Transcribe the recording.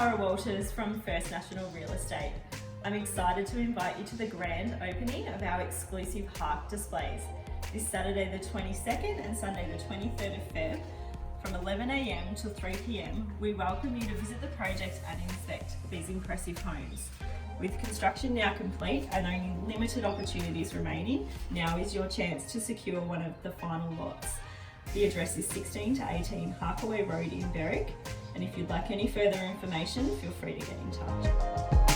Tara Walters from First National Real Estate. I'm excited to invite you to the grand opening of our exclusive Hark displays this Saturday the 22nd and Sunday the 23rd of Feb from 11 a.m. till 3 p.m. We welcome you to visit the project and inspect these impressive homes. With construction now complete and only limited opportunities remaining, now is your chance to secure one of the final lots. The address is 16 to 18 Harkaway Road in Berwick, and if you'd like any further information, feel free to get in touch.